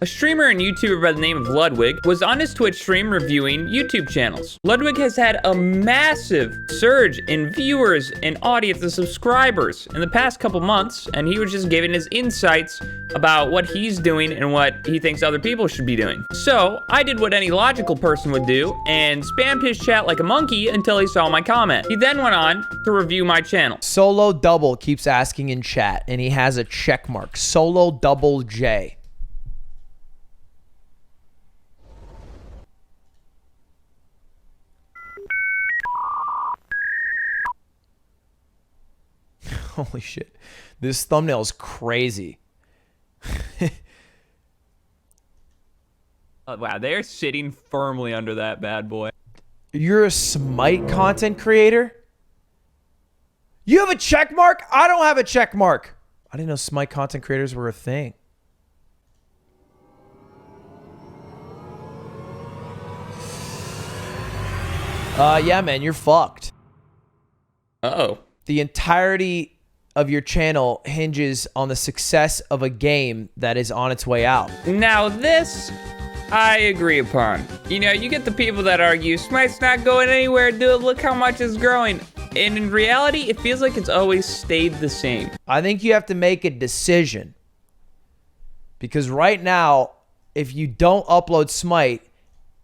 A streamer and YouTuber by the name of Ludwig was on his Twitch stream reviewing YouTube channels. Ludwig has had a massive surge in viewers and audience and subscribers in the past couple months, and he was just giving his insights about what he's doing and what he thinks other people should be doing. So I did what any logical person would do and spammed his chat like a monkey until he saw my comment. He then went on to review my channel. soloDouble keeps asking in chat, and he has a check mark. soloDoubleJ. Holy shit. This thumbnail is crazy. Oh, wow, they're sitting firmly under that bad boy. You're a Smite content creator? You have a check mark? I don't have a check mark. I didn't know Smite content creators were a thing. Yeah, man, you're fucked. Uh-oh. The entirety of your channel hinges on the success of a game that is on its way out. Now this, I agree upon. You know, you get the people that argue, Smite's not going anywhere, dude, look how much it's growing. And in reality, it feels like it's always stayed the same. I think you have to make a decision. Because right now, if you don't upload Smite,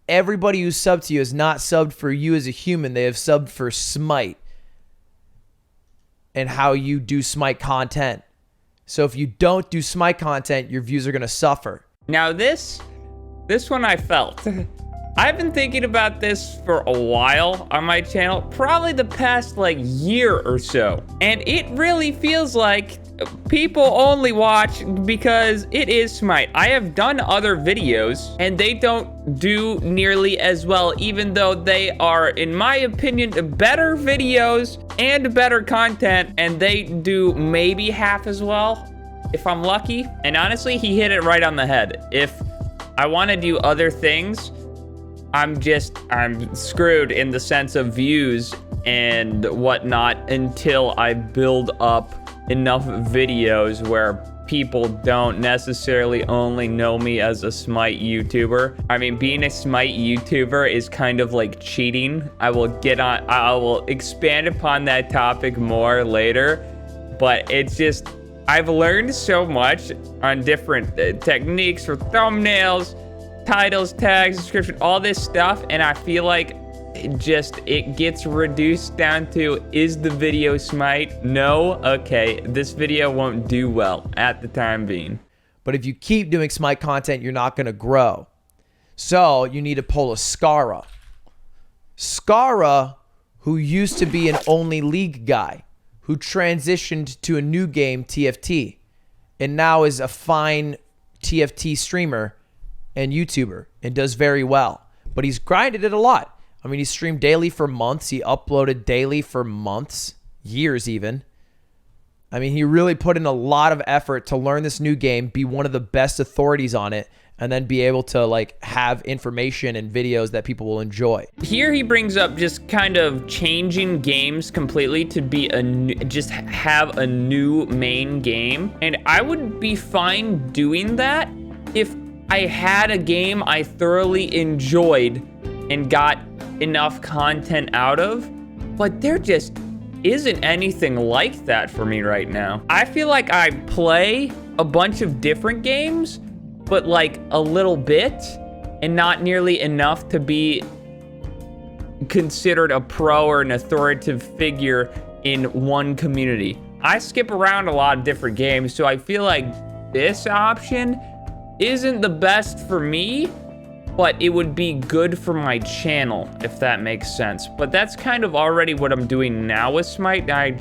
everybody who's subbed to you has not subbed for you as a human, they have subbed for Smite and how you do Smite content. So if you don't do Smite content, your views are gonna suffer. Now this one I felt. I've been thinking about this for a while on my channel, probably the past like year or so. And it really feels like people only watch because it is Smite. I have done other videos and they don't do nearly as well, even though they are, in my opinion, better videos and better content, and they do maybe half as well, if I'm lucky. And honestly, he hit it right on the head. If I want to do other things, I'm screwed in the sense of views and whatnot until I build up enough videos where people don't necessarily only know me as a Smite YouTuber. I mean, being a Smite YouTuber is kind of like cheating. I will expand upon that topic more later, but it's just, I've learned so much on different techniques for thumbnails, titles, tags, description, all this stuff, and I feel like it gets reduced down to, is the video Smite? No? Okay, this video won't do well at the time being. But if you keep doing Smite content, you're not gonna grow. So you need to pull a Skara. Skara, who used to be an only League guy, who transitioned to a new game, TFT, and now is a fine TFT streamer and YouTuber and does very well. But he's grinded it a lot. I mean, he streamed daily for months. He uploaded daily for months, years even. I mean, he really put in a lot of effort to learn this new game, be one of the best authorities on it, and then be able to like have information and videos that people will enjoy. Here he brings up just kind of changing games completely to be just have a new main game. And I would be fine doing that if I had a game I thoroughly enjoyed and got enough content out of, but there just isn't anything like that for me right now. I feel like I play a bunch of different games, but like a little bit and not nearly enough to be considered a pro or an authoritative figure in one community. I skip around a lot of different games, so I feel like this option isn't the best for me, but it would be good for my channel, if that makes sense. But that's kind of already what I'm doing now with Smite. I'm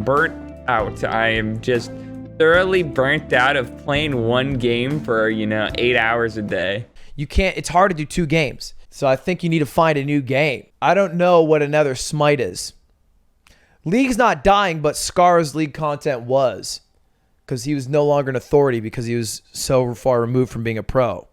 burnt out. I am just thoroughly burnt out of playing one game for, 8 hours a day. You can't, it's hard to do 2 games. So I think you need to find a new game. I don't know what another Smite is. League's not dying, but Skara's League content was, because he was no longer an authority because he was so far removed from being a pro.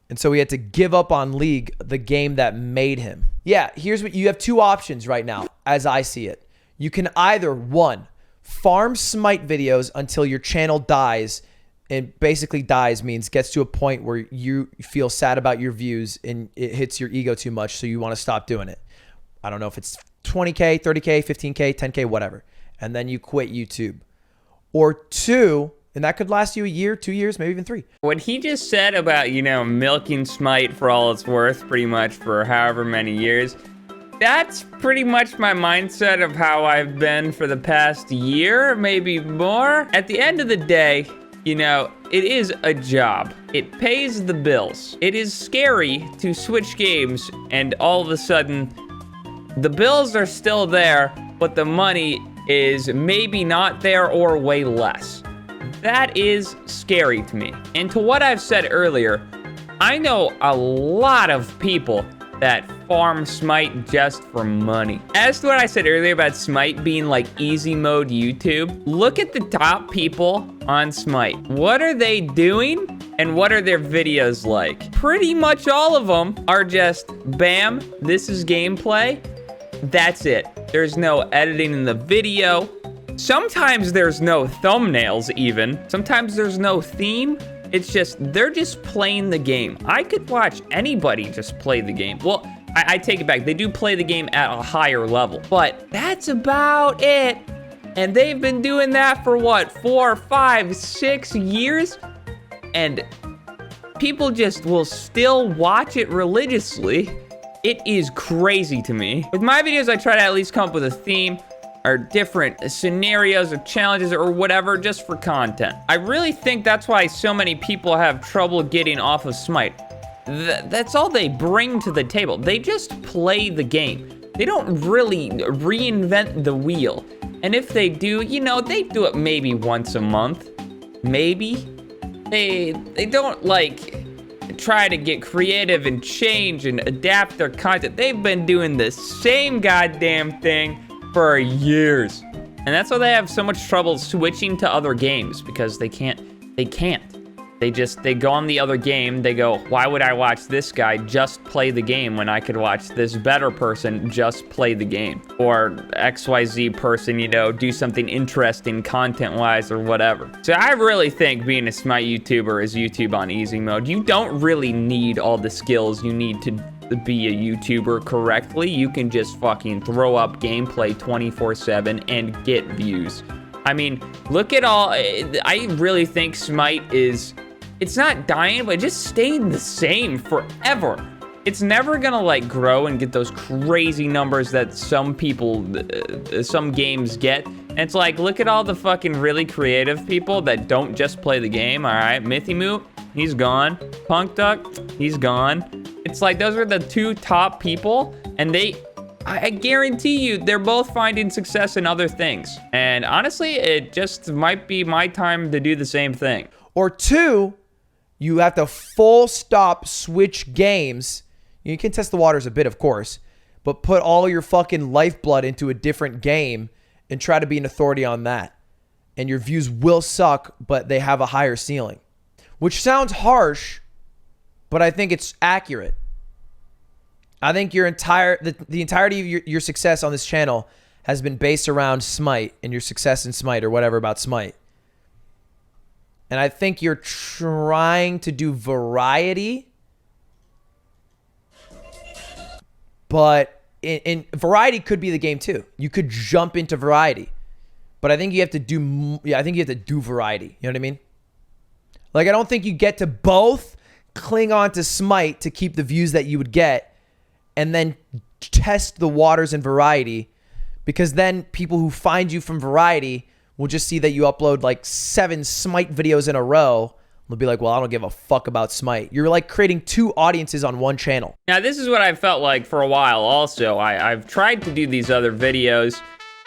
And so he had to give up on League, the game that made him. Yeah, here's what you have: 2 options right now, as I see it. You can either, 1, farm Smite videos until your channel dies and basically dies means gets to a point where you feel sad about your views and it hits your ego too much, so you want to stop doing it. I don't know if it's 20K, 30K, 15K, 10K, whatever. And then you quit YouTube. Or 2, and that could last you a year, 2 years, maybe even 3. What he just said about, you know, milking Smite for all it's worth pretty much for however many years, that's pretty much my mindset of how I've been for the past year, maybe more. At the end of the day, you know, it is a job. It pays the bills. It is scary to switch games and all of a sudden the bills are still there, but the money is maybe not there or way less. That is scary to me. And to what I've said earlier, I know a lot of people that farm Smite just for money. As to what I said earlier about Smite being like easy mode YouTube, look at the top people on Smite. What are they doing and what are their videos like? Pretty much all of them are just bam, this is gameplay. That's it. There's no editing in the video. Sometimes there's no thumbnails even. Sometimes there's no theme. It's just, they're just playing the game. I could watch anybody just play the game. Well, I take it back. They do play the game at a higher level, but that's about it. And they've been doing that for what, 4, 5, 6 years? And people just will still watch it religiously. It is crazy to me. With my videos, I try to at least come up with a theme or different scenarios or challenges or whatever just for content. I really think that's why so many people have trouble getting off of Smite. That's all they bring to the table. They just play the game. They don't really reinvent the wheel. And if they do, you know, they do it maybe once a month. Maybe. They don't like try to get creative and change and adapt their content. They've been doing the same goddamn thing for years. And that's why they have so much trouble switching to other games, because they can't. They go on the other game, they go, why would I watch this guy just play the game when I could watch this better person just play the game? Or XYZ person, you know, do something interesting content-wise or whatever. So I really think being a Smite YouTuber is YouTube on easy mode. You don't really need all the skills you need to be a YouTuber correctly. You can just fucking throw up gameplay 24/7 and get views. I mean, look at all, I really think Smite is, it's not dying, but just staying the same forever. It's never gonna like grow and get those crazy numbers that some people, some games get. And it's like, look at all the fucking really creative people that don't just play the game, all right? Mythimu, he's gone. Punk Duck, he's gone. It's like, those are the 2 top people, and I guarantee you, they're both finding success in other things. And honestly, it just might be my time to do the same thing. Or 2, you have to full stop switch games. You can test the waters a bit, of course, but put all your fucking lifeblood into a different game and try to be an authority on that. And your views will suck, but they have a higher ceiling. Which sounds harsh, but I think it's accurate. I think the entirety of your success on this channel has been based around Smite and your success in Smite or whatever about Smite. And I think you're trying to do variety, but in variety could be the game too. You could jump into variety, but I think you have to do, I think you have to do variety. You know what I mean? Like, I don't think you get to both cling on to Smite to keep the views that you would get and then test the waters in variety, because then people who find you from variety will just see that you upload like 7 Smite videos in a row. They'll be like, well, I don't give a fuck about Smite. You're like creating 2 audiences on one channel. Now, this is what I felt like for a while also. I've tried to do these other videos,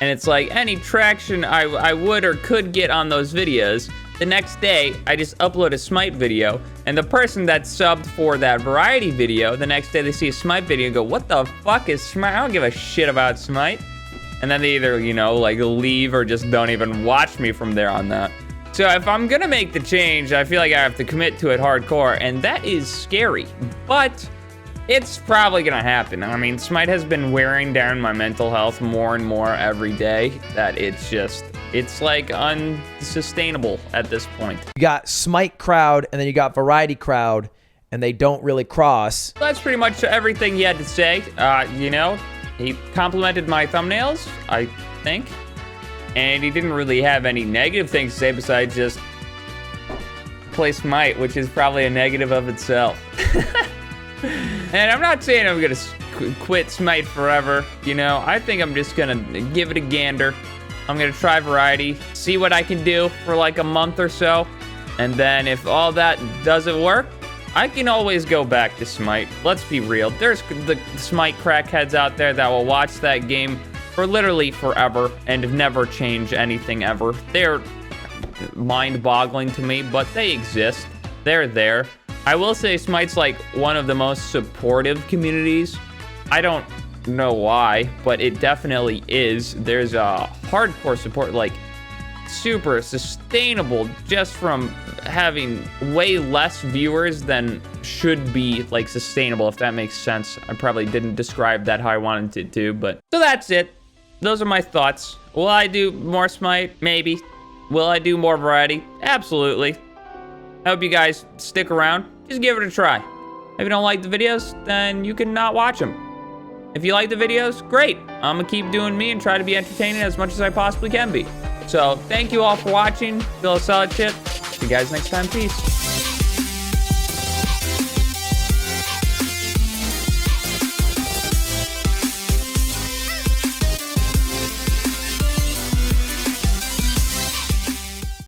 and it's like any traction I would or could get on those videos, the next day, I just upload a Smite video, and the person that subbed for that variety video, the next day they see a Smite video and go, what the fuck is Smite? I don't give a shit about Smite. And then they either, you know, like leave or just don't even watch me from there on that. So if I'm gonna make the change, I feel like I have to commit to it hardcore, and that is scary. But it's probably gonna happen. I mean, Smite has been wearing down my mental health more and more every day that it's like unsustainable at this point. You got Smite crowd and then you got variety crowd, and they don't really cross. That's pretty much everything he had to say. You know, he complimented my thumbnails, I think. And he didn't really have any negative things to say besides just play Smite, which is probably a negative of itself. And I'm not saying I'm gonna quit Smite forever. You know, I think I'm just gonna give it a gander. I'm gonna try variety, see what I can do for like a month or so. And then if all that doesn't work, I can always go back to Smite. Let's be real. There's the Smite crackheads out there that will watch that game for literally forever and never change anything ever. They're mind-boggling to me, but they exist. They're there. I will say Smite's like one of the most supportive communities. I don't know why, but it definitely is. There's a hardcore support, like super sustainable, just from having way less viewers than should be like sustainable, if that makes sense. I probably didn't describe that how I wanted it to, but so that's it. Those are my thoughts. Will I do more Smite? Maybe. Will I do more variety? Absolutely. I hope you guys stick around. Just give it a try. If you don't like the videos, then you can not watch them. If you like the videos, great. I'm gonna keep doing me and try to be entertaining as much as I possibly can be. So thank you all for watching. Still a solid shit. See you guys next time. Peace.